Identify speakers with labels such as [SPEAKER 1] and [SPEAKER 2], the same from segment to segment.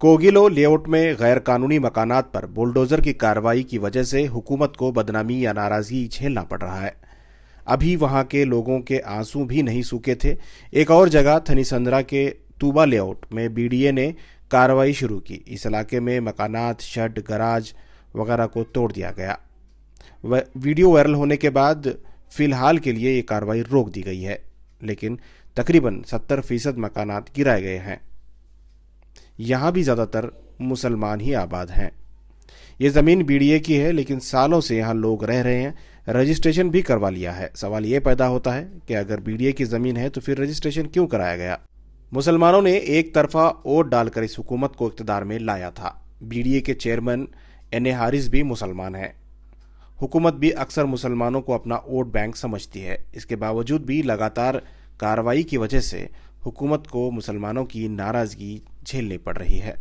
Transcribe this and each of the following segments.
[SPEAKER 1] कोगिलो layout में गैर कानूनी मकानात पर बुलडोजर की कार्रवाई की वजह से हुकूमत को बदनामी या नाराजगी झेलना पड़ रहा है। अभी वहां के लोगों के आंसू भी नहीं सूखे थे। एक और जगह थनीसंद्रा के तूबा लेआउट में बीडीए ने कार्रवाई शुरू की। इस इलाके में मकानात, शेड, गराज वगैरह को तोड़ दिया गया। वीडियो वायरल होने के बाद फिलहाल के लिए ये कार्रवाई रोक दी गई है, लेकिन तकरीबन 70% मकानात गिराए गए हैं। यहाँ भी ज़्यादातर मुसलमान ही आबाद हैं। ये ज़मीन बीडीए की है, लेकिन सालों से यहाँ लोग रह रहे हैं, रजिस्ट्रेशन भी करवा लिया है। सवाल ये पैदा होता है कि अगर बीडीए की ज़मीन है तो फिर रजिस्ट्रेशन क्यों कराया गया। मुसलमानों ने एक तरफा वोट डालकर इस हुकूमत को इक़्तिदार में लाया था। बीडीए के चेयरमैन एन ए हारिस भी मुसलमान हैं। हुकूमत भी अक्सर मुसलमानों को अपना वोट बैंक समझती है। इसके बावजूद भी लगातार कार्रवाई की वजह से हुकूमत को मुसलमानों की नाराजगी झेलनी पड़ रही है।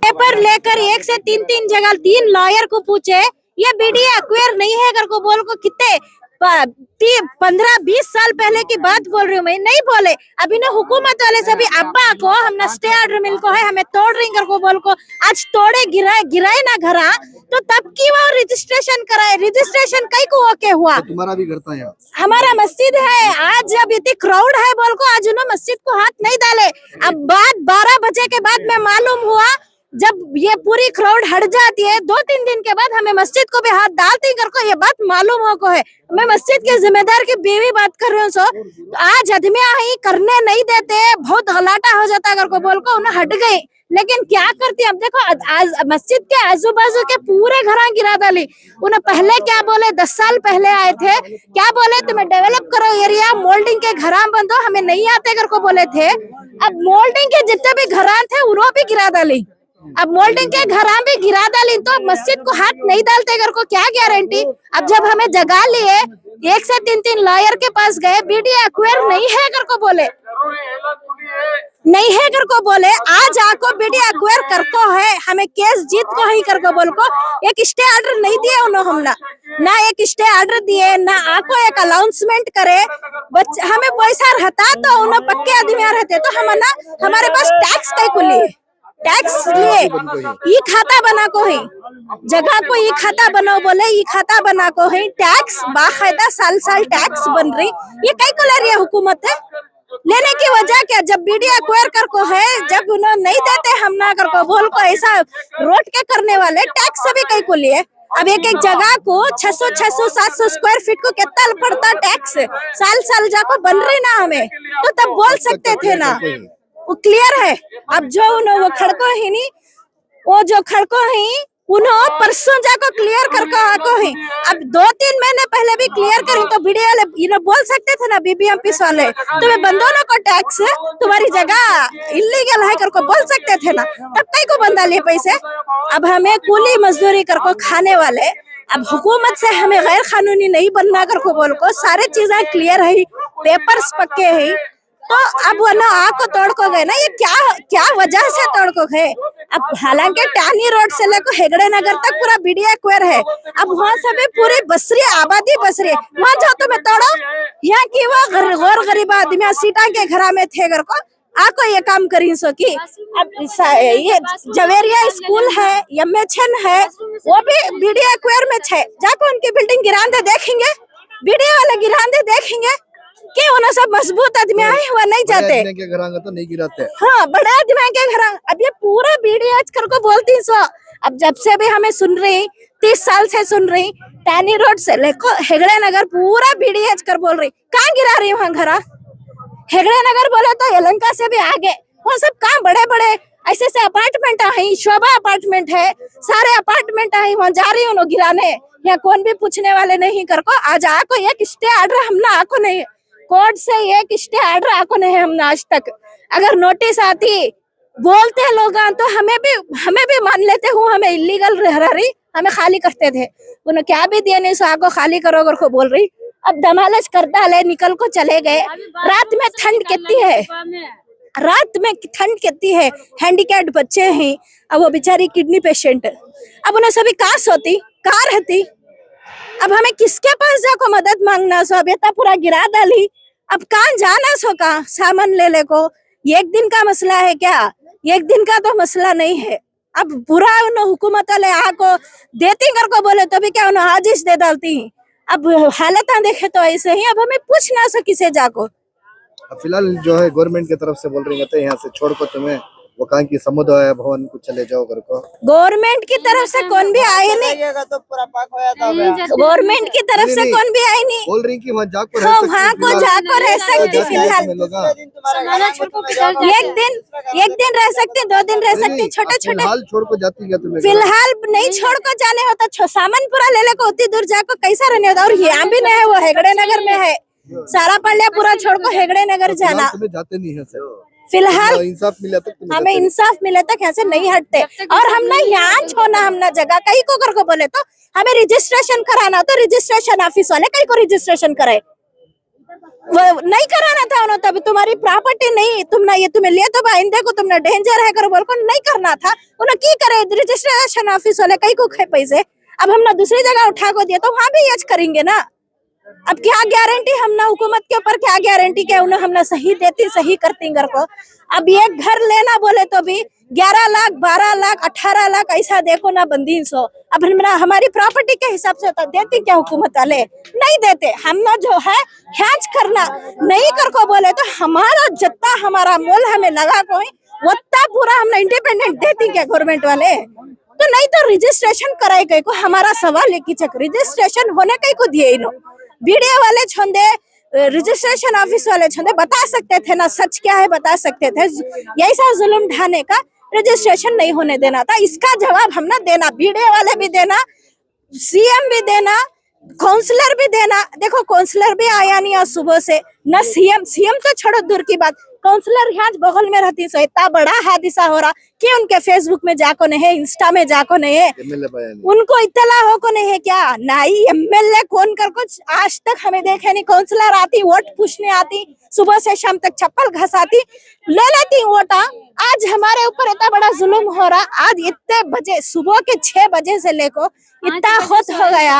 [SPEAKER 2] पेपर लेकर 1 से 3 जगह 3 लॉयर को पूछे, ये बीडीए एक्वायर नहीं है कर को बोल को कितने 15-20 साल पहले की बात बोल रही हूँ मैं, नहीं बोले। अभी ना हुकूमत वाले सभी अब्बा को हमने स्टे ऑर्डर मिल को है, हमें तोड़ रही कर को बोल को आज तोड़े गिराए ना घरा, तो तब की वो रजिस्ट्रेशन कराए। रजिस्ट्रेशन कई को ओके हुआ।
[SPEAKER 3] तो तुम्हारा भी करता है,
[SPEAKER 2] हमारा मस्जिद है। आज जब इतनी क्राउड है बोल को आज उन्होंने मस्जिद को हाथ नहीं डाले। अब बात 12 बजे के बाद में मालूम हुआ, जब ये पूरी क्राउड हट जाती है 2-3 दिन के बाद हमें मस्जिद को भी हाथ डालते ही कर ये बात मालूम हो को है। मैं मस्जिद के जिम्मेदार की बीवी बात कर रही हूँ। तो आज आदमी ही करने नहीं देते, बहुत गलाटा हो जाता कर को बोल को उन्हें हट गई। लेकिन क्या करती, अब देखो आज मस्जिद के आजू बाजू के पूरे घर गिरा डाली। उन्हें पहले क्या बोले, 10 साल पहले आए थे, क्या बोले तुम्हें डेवलप करो एरिया, मोल्डिंग के घर बंदो हमें नहीं आते कर को बोले थे। अब मोल्डिंग के जितने भी घर थे उन्होंने भी गिरा डाली। अब मोल्डिंग के घर भी गिरा डाली तो मस्जिद को हाथ नहीं डालते घर को क्या गारंटी। अब जब हमें जगह लिए 1 से 3 लॉयर के पास गए, बीडीए एक्वायर नहीं है कर को बोले, नहीं है कर को बोले। आज आको बीडीए एक्वायर कर को है, हमें केस जीत को ही कर को बोल को एक स्टे ऑर्डर नहीं दिए उन्होंने, हमला ना एक स्टे ऑर्डर दिए, ना आको एक अनाउंसमेंट करे। हमें पैसा रहता तो उन्होंने पक्के आदमी रहते तो हम ना, हमारे पास टैक्स कई को लिए, टैक्स लिए ई खाता बना को है, जगह को ई खाता बनाओ बोले, ई खाता बना को है, टैक्स बाकायदा साल टैक्स बन रही। ये कई को ले रही है हुकूमत है। लेने की वजह क्या, जब बीडीए एक्वायर कर को है, जब उन्होंने नहीं देते हम ना कर को बोल को ऐसा रोड के करने वाले टैक्स सभी कई को लिए। अब एक जगह को 600-700 स्क्वायर फीट को कितना पड़ता टैक्स, साल जाको बन रही ना हमें, तो तब बोल सकते थे ना, वो क्लियर है। अब जो वो खड़को ही नहीं, वो जो खड़को ही उन्होंने परसों जाको क्लियर करके आको ही। अब 2-3 महीने पहले भी क्लियर करी तो वीडियो वाले ये बोल सकते थे ना, बीबीएमपी वाले तुम्हें बंदों को टैक्स तुम्हारी जगह इलीगल है करको बोल सकते थे ना, तब कई को बंदा लिए पैसे। अब हमें कूली मजदूरी करको खाने वाले, अब हुकूमत से हमें गैर कानूनी नहीं बनना करको बोल को सारे चीजें क्लियर है, पेपर्स पक्के है, तो अब वो ना आको तोड़ को गए ना। ये क्या वजह से तोड़ को गए। अब हालांकि टानी रोड से लेकर हेगड़े नगर तक पूरा बीडीए एक्वायर है। अब वहाँ से भी पूरी बसरी आबादी बसरी है, वहाँ जाओ तो मैं तोड़ो। यहाँ की वो गौर गरीब आदमी सीटा के घर में थे घर को आको ये काम करी सो की। अब ये जवेरिया स्कूल है, यमेछन है, वो भी बीडीए एक्वायर में है। जाको उनकी बिल्डिंग गिरान दे देखेंगे, बीडीए वाले गिरान दे देखेंगे कि उन्हें सब मजबूत आदमी आए हुआ नहीं जाते,
[SPEAKER 3] के घर तो नहीं गिराते।
[SPEAKER 2] हाँ, बड़े आदमी के घर। अब ये पूरा बीडीए कर को बोलती सो। अब जब से भी हमें सुन रही, 30 साल से सुन रही, टैनी रोड से लेको हेगड़े नगर पूरा बीडीए कर बोल रही। कहाँ गिरा रही वहाँ घर, हेगड़े नगर बोले तो यलंका से भी आगे, वो सब कहाँ बड़े बड़े ऐसे अपार्टमेंट है, शोभा अपार्टमेंट है, सारे अपार्टमेंट है, वहाँ जा रही हूँ गिराने। यहाँ कौन भी पूछने वाले नहीं कर को। आज आको एक स्टे ऑर्डर हमने आको नहीं, कोर्ट से एक स्टे ऑर्डर आको नहीं हमने आज तक। अगर नोटिस आती बोलते लोग तो हमें भी मान लेते हूँ, हमें इलीगल रह रही, हमें खाली करते थे। उन्हें क्या भी दिया नहीं, सो आको खाली करो अगर को बोल रही। अब दमालच करता ले निकल को चले गए। रात में ठंड कितनी है, रात में ठंड कितनी है, हैंडीकैप्ड बच्चे हैं, अब वो बेचारी किडनी पेशेंट, अब उन्हें सभी कहाँ सोती, कहाँ रहती। अब हमें किसके पास जाको मदद मांगना सो, अब ये पूरा गिरा डाली, अब कहाँ जाना सो, कहाँ सामान ले को। एक दिन का मसला है क्या, एक दिन का तो मसला नहीं है। अब पूरा उन हुकूमत वाले को देती कर को बोले तो भी क्या उन्हें आजिश दे डालती हैं। अब हालत देखे तो ऐसे ही, अब हमें पूछ ना सकी से जाको।
[SPEAKER 3] अब फिलहाल जो है गवर्नमेंट की तरफ से बोल रही है यहाँ से छोड़ को तुम्हें वो कहा कि समुदाय भवन को चले जाओ घर को।
[SPEAKER 2] गवर्नमेंट की तरफ से कौन भी आए नहीं,
[SPEAKER 3] तो पूरा पाक होया था।
[SPEAKER 2] गवर्नमेंट की तरफ से कौन भी आए नहीं।
[SPEAKER 3] बोल रही कि वहाँ जाकर
[SPEAKER 2] हाँ, वहाँ को जाकर रह सकती फिलहाल। एक दिन रह सकती, 2 दिन रह सकती, छोटे छोटे।
[SPEAKER 3] फिलहाल छोड़ को जाती है तुम्हें?
[SPEAKER 2] फिलहाल नहीं छोड़ को जाने होता, सामान पूरा ले ले को उतनी दूर जाकर कैसा रहने होता। और यहाँ भी नहीं है, वो हेगड़े नगर में है। सारा पढ़ पूरा छोड़ को हेगड़े नगर जाना।
[SPEAKER 3] तुम्हें जाते नहीं है सर?
[SPEAKER 2] फिलहाल
[SPEAKER 3] इंसाफ मिला तक
[SPEAKER 2] हमें इंसाफ मिले तक यहाँ से नहीं हटते। और हम ना यहाँ छोड़ना, हम ना जगह कहीं को कर को बोले तो हमें रजिस्ट्रेशन कराना, तो रजिस्ट्रेशन ऑफिस वाले कहीं को रजिस्ट्रेशन करे, वो नहीं कराना था उन्होंने। तभी तुम्हारी प्रॉपर्टी नहीं, तुम ना ये तुम्हें ले तो आइंदे को तुमने डेंजर है कर बोल को नहीं करना था। उन्हें की करे रजिस्ट्रेशन ऑफिस वाले कहीं को खाए पैसे। अब हम ना दूसरी जगह उठा को दिया तो वहां भी यज करेंगे ना। अब क्या गारंटी हम ना हुकूमत के ऊपर, क्या गारंटी के उन्हें हम ना सही देती सही करती घर को। अब ये घर लेना बोले तो भी 11 लाख 12 लाख 18 लाख ऐसा देखो ना बंदी सो। अब हमारी प्रॉपर्टी के हिसाब से तो देती क्या हुकूमत वाले? नहीं देते। हम ना जो है हैच करना नहीं कर को बोले तो हमारा जत्ता हमारा मोल हमें लगा कोई वत्ता पूरा हमने इंडिपेंडेंट देती क्या गवर्नमेंट वाले? तो नहीं तो रजिस्ट्रेशन कराए गए को हमारा सवाल है कि चक रजिस्ट्रेशन होने कहीं को दिए इनो वीडियो वाले छोंदे, रजिस्ट्रेशन ऑफिस वाले छोंदे बता सकते थे ना सच क्या है, बता सकते थे। ऐसा जुल्म ढाने का रजिस्ट्रेशन नहीं होने देना था, इसका जवाब हम ना देना, वीडियो वाले भी देना, सीएम भी देना, काउंसलर भी देना। देखो काउंसलर भी आया नहीं आज सुबह से ना, सीएम तो छोड़ो दूर की बात, काउंसलर यहाँ बगल में रहती सो इतना बड़ा हादसा हो रहा कि उनके फेसबुक में जाको नहीं है, इंस्टा में जाको नहीं है, उनको इत्तला हो को नहीं है क्या? नहीं, एमएलए कौन कर कुछ आज तक हमें देखे नहीं। काउंसलर आती वोट पूछने आती, सुबह से शाम तक चप्पल घसाती, ले लेती वोटा। आज हमारे ऊपर इतना बड़ा जुल्म हो रहा। आज इतने बजे सुबह के 6 बजे से लेको इतना खुद हो गया,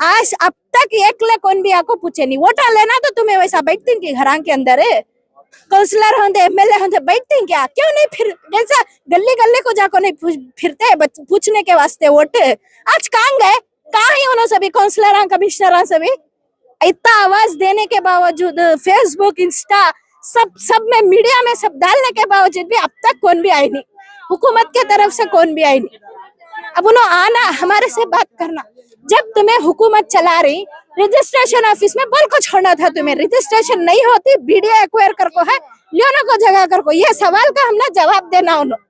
[SPEAKER 2] आज अब तक एक ले कौन भी आपको पूछे नहीं। वोटा लेना तो तुम्हें वैसा बैठती कि घर के अंदर है, काउंसलर होंगे एमएलए होंगे बैठते हैं क्या? क्यों नहीं फिर जैसा गली गली को जाको नहीं फिरते है पूछने के वास्ते वोट? आज कहाँ गए, कहाँ ही उन्होंने सभी काउंसलर कमिश्नर सभी इतना आवाज देने के बावजूद, फेसबुक इंस्टा सब में मीडिया में सब डालने के बावजूद भी अब तक कौन भी आई नहीं, हुकूमत के तरफ से कौन भी आई नहीं। अब उन्होंने आना हमारे से बात करना, जब तुम्हें हुकूमत चला रही रजिस्ट्रेशन ऑफिस में बोल को छोड़ना था, तुम्हें रजिस्ट्रेशन नहीं होती वीडियो एक्वायर कर को है लियोना को जगह कर को, ये सवाल का हमने जवाब देना उन्होंने।